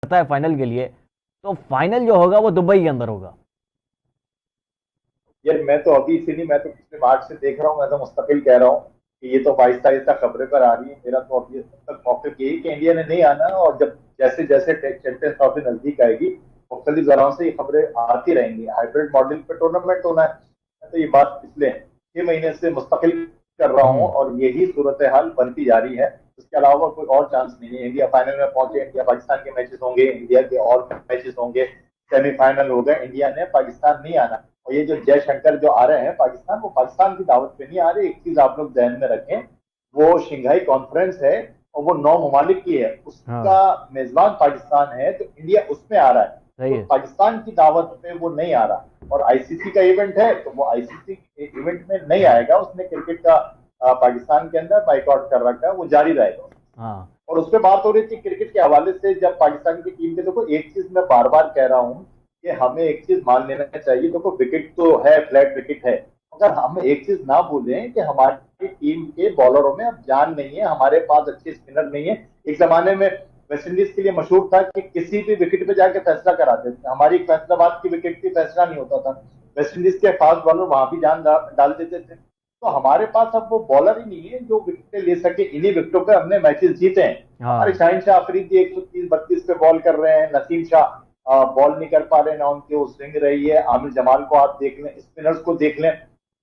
करता है फाइनल के लिए, तो फाइनल जो होगा वो दुबई के अंदर होगा। यार मैं तो अभी इसीलिए मैं तो पिछले मार्च से देख रहा हूँ, मैं तो मुस्तकिल कह रहा हूँ कि ये तो आहिस्ता आहिस्ता खबरें पर आ रही है। मेरा तो अभी तब तक मौके यही कि इंडिया ने नहीं आना, और जब जैसे जैसे चैंपियंस ट्रॉफी नजदीक आएगी मुख्तलिफ जगहों से ये खबरें आती रहेंगी। हाइब्रिड मॉडल पे टूर्नामेंट होना है। मैं तो ये बात पिछले 6 महीने से मुस्तकिल कर रहा हूँ, हम्म। और यही सूरत हाल बनती जा रही है। उसके अलावा कोई और चांस नहीं है। इंडिया फाइनल में पहुंचे, इंडिया पाकिस्तान के मैचेस होंगे, इंडिया के और मैचेस होंगे, सेमीफाइनल हो गए, इंडिया ने पाकिस्तान नहीं आना। और ये जो जयशंकर जो आ रहे हैं पाकिस्तान, वो पाकिस्तान की दावत पे नहीं आ रहे। एक चीज आप लोग ध्यान में रखें, वो शंघाई कॉन्फ्रेंस है और वो 9 ममालिक की है, उसका हाँ मेजबान पाकिस्तान है, तो इंडिया उसमें आ रहा है। सही तो है। पाकिस्तान की दावत पे वो नहीं आ रहा, और आईसीसी का इवेंट है तो वो आईसीसी इवेंट में नहीं आएगा। उसने क्रिकेट का पाकिस्तान के अंदर बाइकआउट कर रखा है, वो जारी रहेगा। हाँ और उस पर बात हो रही थी क्रिकेट के हवाले से, जब पाकिस्तान की टीम के, देखो एक चीज मैं बार बार कह रहा हूँ कि हमें एक चीज मान लेना चाहिए। देखो विकेट तो है, फ्लैट विकेट है, मगर हम एक चीज ना भूलें कि हमारी टीम के बॉलरों में अब जान नहीं है, हमारे पास अच्छे स्पिनर नहीं है। एक जमाने में वेस्ट इंडीज के लिए मशहूर था कि किसी भी विकेट पे जाके फैसला कराते थे। हमारी फैसलाबाद की विकेट पे फैसला नहीं होता था, वेस्ट इंडीज के फास्ट बॉलर वहां भी जान डाल देते थे। तो हमारे पास अब वो बॉलर ही नहीं है जो विकेटें ले सके। इन्हीं विकेटों पे हमने मैचेस जीते हैं। हमारे हाँ शाहिन शाह अफरीदी 130-32 पे बॉल कर रहे हैं, नसीम शाह बॉल नहीं कर पा रहे ना, उनकी वो स्विंग रही है। आमिर जमाल को आप देख लें, स्पिनर्स को देख लें,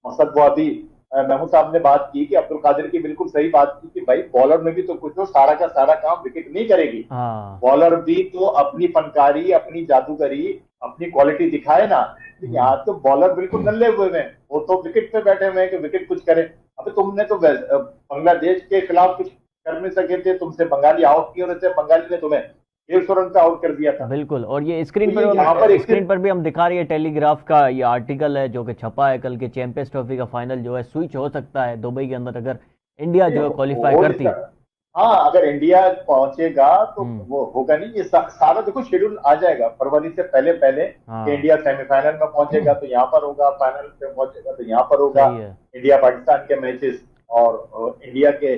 मकसद वो अभी महमूद साहब ने बात की कि अब्दुल कादिर की बिल्कुल सही बात की कि भाई बॉलर में भी तो कुछ हो, सारा का सारा काम विकेट नहीं करेगी। हाँ। बॉलर भी तो अपनी फनकारी, अपनी जादूगरी, अपनी क्वालिटी दिखाए ना। तो हम्म। यहाँ तो बॉलर बिल्कुल नल्ले हुए हैं, वो तो विकेट पे बैठे हुए हैं कि विकेट कुछ करे। अबे तुमने तो बांग्लादेश के खिलाफ कुछ कर नहीं सके थे, तुमसे बंगाली आउट किए थे, बंगाली ने तुम्हें 150 रन पे आउट कर दिया था। बिल्कुल। और ये तो स्क्रीन पर ये यहाँ पर एक स्क्रीन पर भी हम दिखा रही है, टेलीग्राफ का ये आर्टिकल है जो कि छपा है, कल के चैंपियंस ट्रॉफी का फाइनल जो है स्विच हो सकता है दुबई के अंदर अगर इंडिया जो है क्वालिफाई हो करती नहीं। है। हाँ, अगर इंडिया पहुंचेगा तो हम्म। वो होगा नहीं। ये सारा देखो शेड्यूल आ जाएगा फरवरी से पहले पहले कि हाँ इंडिया सेमीफाइनल में पहुंचेगा तो यहाँ पर होगा, फाइनल पे पहुंचेगा तो यहाँ पर होगा। सही है। इंडिया पाकिस्तान के मैचेस और इंडिया के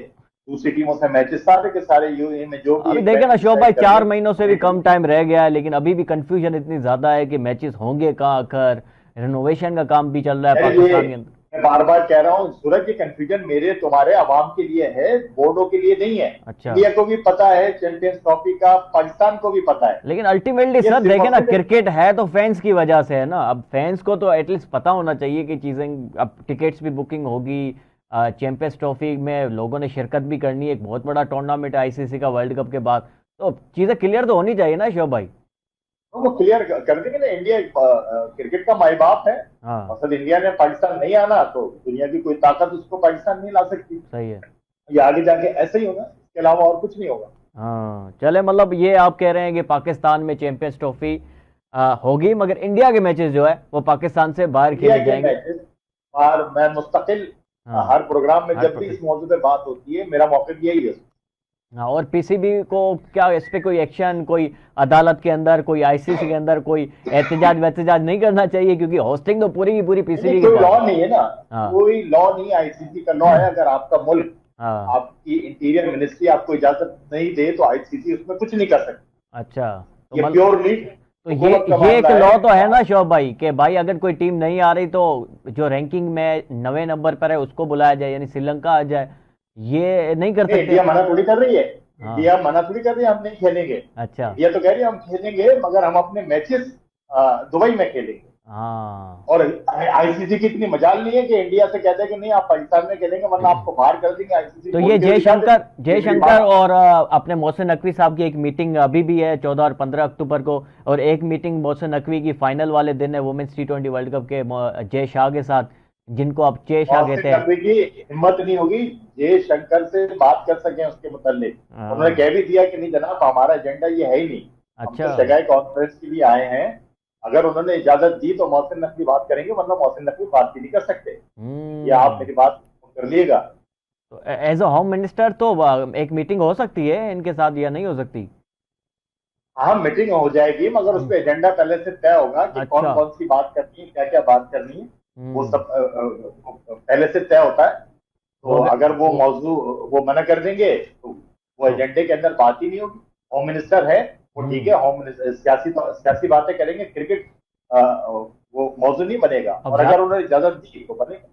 दूसरी टीमों से मैचेस, सारे के सारे यूएई में जो भी अभी एक देखे ना वेन्यू शोभ भाई, डिसाइड कर ले। 4 महीनों से भी कम टाइम रह गया है, लेकिन अभी भी कंफ्यूजन इतनी ज्यादा है कि मैचेस होंगे कहाँ आखिर। रिनोवेशन का काम भी चल रहा है यार ये पाकिस्तान के अंदर। मैं बार बार कह रहा हूँ सूरज, ये कंफ्यूजन मेरे तुम्हारे अवाम के लिए है, बोर्डों के लिए नहीं है। अच्छा। इंडिया को भी पता है चैंपियंस ट्रॉफी का, पाकिस्तान को भी पता है। लेकिन अल्टीमेटली ये सर सिर्फ और देखे ना, सिर्फ क्रिकेट है तो फैंस की वजह से है ना। अब फैंस को तो एटलीस्ट पता होना चाहिए कि चीजें, अब टिकट्स भी बुकिंग होगी, चैंपियंस ट्रॉफी में लोगों ने शिरकत भी करनी है, एक बहुत बड़ा टूर्नामेंट है आईसीसी का वर्ल्ड कप के बाद, तो चीजें क्लियर तो होनी चाहिए ना शोभ भाई। वो क्लियर कर देंगे ना। इंडिया क्रिकेट का माई बाप है। हाँ मकसद इंडिया ने पाकिस्तान नहीं आना तो दुनिया की कोई ताकत उसको पाकिस्तान नहीं ला सकती। सही है। ये आगे जाके ऐसे ही होगा, इसके अलावा और कुछ नहीं होगा। हाँ चले, मतलब ये आप कह रहे हैं कि पाकिस्तान में चैंपियंस ट्रॉफी होगी, मगर इंडिया के मैचेस जो है वो पाकिस्तान से बाहर इंडिया खेले के जाएंगे। मैचेस, और मैं मुस्तकिल हाँ हर प्रोग्राम में हर जब भी इस मौजूद पे बात होती है मेरा मौका यही है। हाँ। और पीसीबी को क्या इस पे कोई एक्शन, कोई अदालत के अंदर, कोई आईसीसी के अंदर कोई एहतजाज वहतजाज नहीं करना चाहिए, क्योंकि होस्टिंग तो पूरी की पूरी नहीं, पीसीबी के कोई पास लॉ है। नहीं है ना। हाँ कोई लॉ नहीं, आईसीसी का लॉ है। अगर आपका मुल्क, हाँ। आपकी इंटीरियर मिनिस्ट्री आपको इजाजत नहीं दे तो आईसीसी उसमें कुछ नहीं कर सकती। अच्छा तो ये मतलब, प्योरली तो हुकूमत का ये एक मामला लॉ है। तो है ना शोभ भाई कि भाई अगर कोई टीम नहीं आ रही तो जो रैंकिंग में 9वें नंबर पर है उसको बुलाया जाए, यानी श्रीलंका आ जाए, ये नहीं कर सकते। इंडिया मना थोड़ी कर रही है। हाँ। इंडिया मना थोड़ी कर रही है हम नहीं खेलेंगे। अच्छा। इंडिया तो कह रही है हम खेलेंगे, मगर हम अपने मैचेस दुबई में खेलेंगे। हाँ और आईसीसी की इतनी मजाल नहीं है कि इंडिया से कहते हैं कि नहीं आप पाकिस्तान में खेलेंगे वरना आपको बाहर कर देंगे। आईसीसी तो बोल ये के दिखा दे। ये मेरी जयशंकर बात। और अपने मोहसिन नकवी साहब की एक मीटिंग अभी भी है 14 और 15 अक्टूबर को, और एक मीटिंग मोहसिन नकवी की फाइनल वाले दिन है वुमेन्स T20 वर्ल्ड कप के जय शाह के साथ, जिनको आप जय शाह मोहसिन कहते हैं। नकवी की हिम्मत नहीं होगी जय शंकर से बात कर सके उसके मुतालिक। उन्होंने हाँ। कह भी दिया कि नहीं जनाब हमारा एजेंडा ये है ही नहीं, हम तो अच्छा। शंघाई कॉन्फ्रेंस के लिए आए हैं। अगर उन्होंने इजाजत दी तो मोहसिन नकवी बात करेंगे, वरना मोहसिन नकवी बात भी नहीं कर सकते। ये आप हम्म। मेरी बात कर लीजिएगा। तो एज अ होम मिनिस्टर तो एक मीटिंग हो सकती है इनके साथ या नहीं हो सकती? हाँ, मीटिंग हो जाएगी, मगर उस हम्म। पर एजेंडा पहले से तय होगा कि कौन अच्छा। कौन सी बात करनी है, क्या क्या बात करनी है। वो हम्म। सब पहले से तय होता है। तो वो वे- अगर वो मौजू वो मना कर देंगे तो वो तो एजेंडे के अंदर बात ही नहीं होगी। होम मिनिस्टर है, वो ठीक है, हम सियासी बातें करेंगे, क्रिकेट वो मौजूद नहीं बनेगा, अब और अगर उन्होंने इजाजत दी तो बनेगा।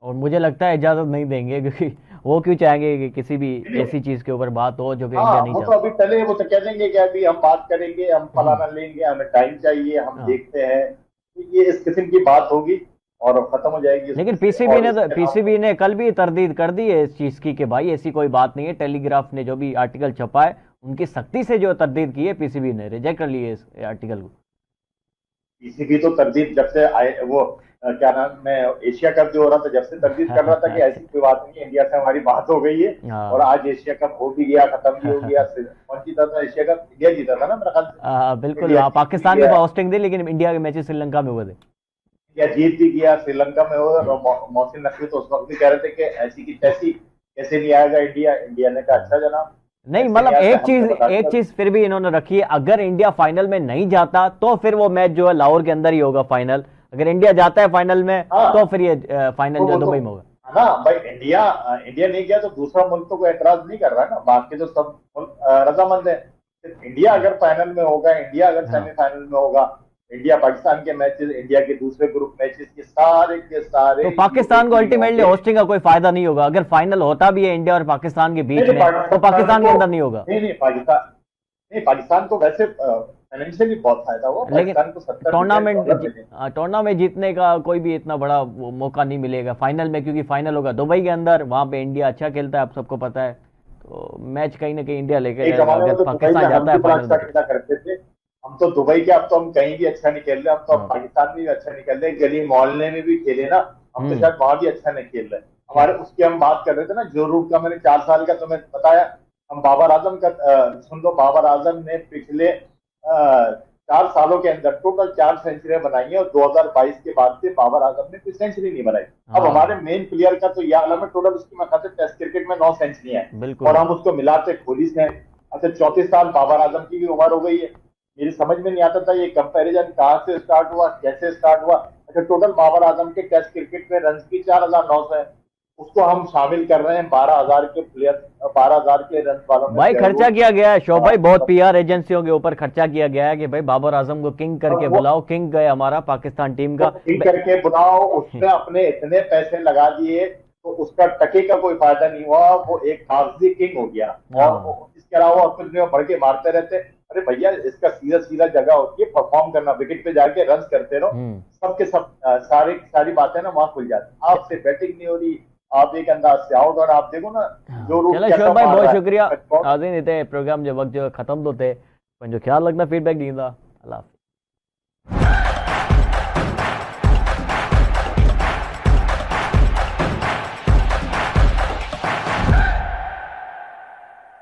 और मुझे लगता है इजाजत नहीं देंगे, क्योंकि वो क्यों चाहेंगे कि किसी भी नहीं, ऐसी चीज के ऊपर बात हो जो कि हाँ इंडिया नहीं वो तो चाहता। अभी टले, वो तो कह देंगे कि अभी हम बात करेंगे, हम हम्म, फलाना लेंगे, हमें टाइम चाहिए, हम हाँ। देखते हैं, तो ये इस किस्म की बात होगी और खत्म हो जाएगी इसमें लेकिन से, और इसके अलावा पीसीबी ने कल भी तरदीद कर दी है इस चीज की कि भाई ऐसी कोई बात नहीं है। टेलीग्राफ ने जो भी आर्टिकल छपा है उनकी सख्ती से जो तरदीद की है, पीसीबी ने रिजेक्ट कर ली है इस आर्टिकल को। पीसीबी तो तरदीद जब से आए वो क्या नाम है, एशिया कप जो हो रहा था जब से तरदीद कर रहा था कि ऐसी कोई बात नहीं है, इंडिया से हमारी बात हो गई है। और हाँ। आज एशिया कप हो भी गया, खत्म भी हो गया। कौन जीता था एशिया कप? इंडिया जीता था ना मेरे ख्याल से। बिल्कुल, इंडिया हाँ, जीत भी पाकिस्तान की गया, होस्टिंग थी, लेकिन इंडिया के मैचेस श्रीलंका में हुए थे। इंडिया जीत भी गया, श्रीलंका में हो। और मोहसिन नकवी तो उस वक्त भी कह रहे थे कि ऐसी की तैसी कैसे नहीं आएगा इंडिया। इंडिया ने कहा अच्छा जनाब, नहीं, ऐसे नहीं मतलब आता, हमने बता एक दिया। चीज फिर भी इन्होंने रखी है, अगर इंडिया फाइनल में नहीं जाता तो फिर वो मैच जो है लाहौर के अंदर ही होगा फाइनल। अगर इंडिया जाता है फाइनल में हाँ, तो फिर ये फाइनल तो जो है वो तो दुबई में होगा। है ना भाई, इंडिया इंडिया नहीं गया तो दूसरा मुल्क तो कोई एतराज नहीं कर रहा है ना, बाकी तो सब मुल्क रजामंद है। सिर्फ इंडिया अगर फाइनल में होगा, इंडिया अगर हाँ, सेमीफाइनल में होगा, इंडिया पाकिस्तान के मैचेस, इंडिया के दूसरे ग्रुप मैचेस, ये सारे के सारे तो पाकिस्तान को यूएई में अल्टीमेटली होंगे। होस्टिंग का कोई फायदा नहीं होगा। अगर फाइनल होता भी है इंडिया और पाकिस्तान के नहीं बीच नहीं, में तो पाकिस्तान पाकिस्तान के को, अंदर नहीं होगा। नहीं पाकिस्तान, नहीं पाकिस्तान को वैसे फाइनेंशियली बहुत फायदा हुआ, लेकिन पाकिस्तान को $70 मिलियन मिले। टूर्नामेंट जीतने का कोई भी इतना बड़ा वो मौका नहीं मिलेगा फाइनल में, क्योंकि फाइनल होगा दुबई के अंदर, वहां पे इंडिया अच्छा खेलता है, आप सबको पता है। तो मैच कहीं ना कहीं इंडिया लेके एक जाएगा जमाने में अगर तो दुबई में पाकिस्तान हम जाता भी है बड़ा फाइनल अच्छा में तो। खेला करते थे। हम तो दुबई के, अब तो हम कहीं भी अच्छा नहीं खेल रहे, हम तो अब हाँ। पाकिस्तान में भी अच्छा नहीं खेल रहे, गली मोहल्ले में भी खेले ना, हम तो हम्म। शायद वहां भी अच्छा नहीं खेल रहे। हमारे उसकी हम बात कर रहे थे ना, जो रूट का मैंने 4 साल का तुम्हें बताया, हम बाबर आजम का सुन लो, बाबर आजम ने पिछले 4 सालों के अंदर टोटल 4 सेंचुरियां बनाई है, और 2022 के बाद से बाबर आजम ने कोई सेंचुरी नहीं बनाई। अब हमारे हाँ, मेन प्लेयर का तो यह आलम है, टोटल उसकी मैं खाते टेस्ट क्रिकेट में 9 सेंचुरियां हैं, और बिल्कुल। हम उसको मिलाते 40 हैं। अच्छा, 34 साल बाबर आजम की भी उम्र हो गई है। मेरी समझ में नहीं आता था ये कंपैरिजन कहाँ से स्टार्ट हुआ, कैसे स्टार्ट हुआ। अच्छा, टोटल बाबर आजम के टेस्ट क्रिकेट में रन की 4,900 है, उसको हम शामिल कर रहे हैं 12,000 के प्लेयर, 12,000 के रन वालों में भाई खर्चा जरूर। किया गया है शोभ भाई, बहुत पीआर एजेंसियों के ऊपर खर्चा किया गया है कि भाई बाबर आजम को किंग और करके वो बुलाओ, किंग गए हमारा पाकिस्तान टीम का। ठीक करके बुलाओ, उसने अपने इतने पैसे लगा दिए तो उसका टके का कोई फायदा नहीं हुआ, वो एक कागजी किंग हो गया। हाँ। और इसके अलावा फिर जो बढ़ के मारते रहते, अरे भैया इसका सीधा सीधा जगह होती है परफॉर्म करना, विकेट पे जाके रन करते रहो, हम्म। सबके सब सारी बातें ना वहां खुल जाती। आपसे बैटिंग नहीं हो रही, आप एक अंदाज से आउट, और आप देखो ना जो रूट चलो कैसा शोभ भाई, मार बहुत रहा शुक्रिया। है। हाजिर थे प्रोग्राम जो वक्त जो खत्म तो थे, जो ख्याल रखना फीडबैक ॾींदा। अल्लाह हाफ़िज़।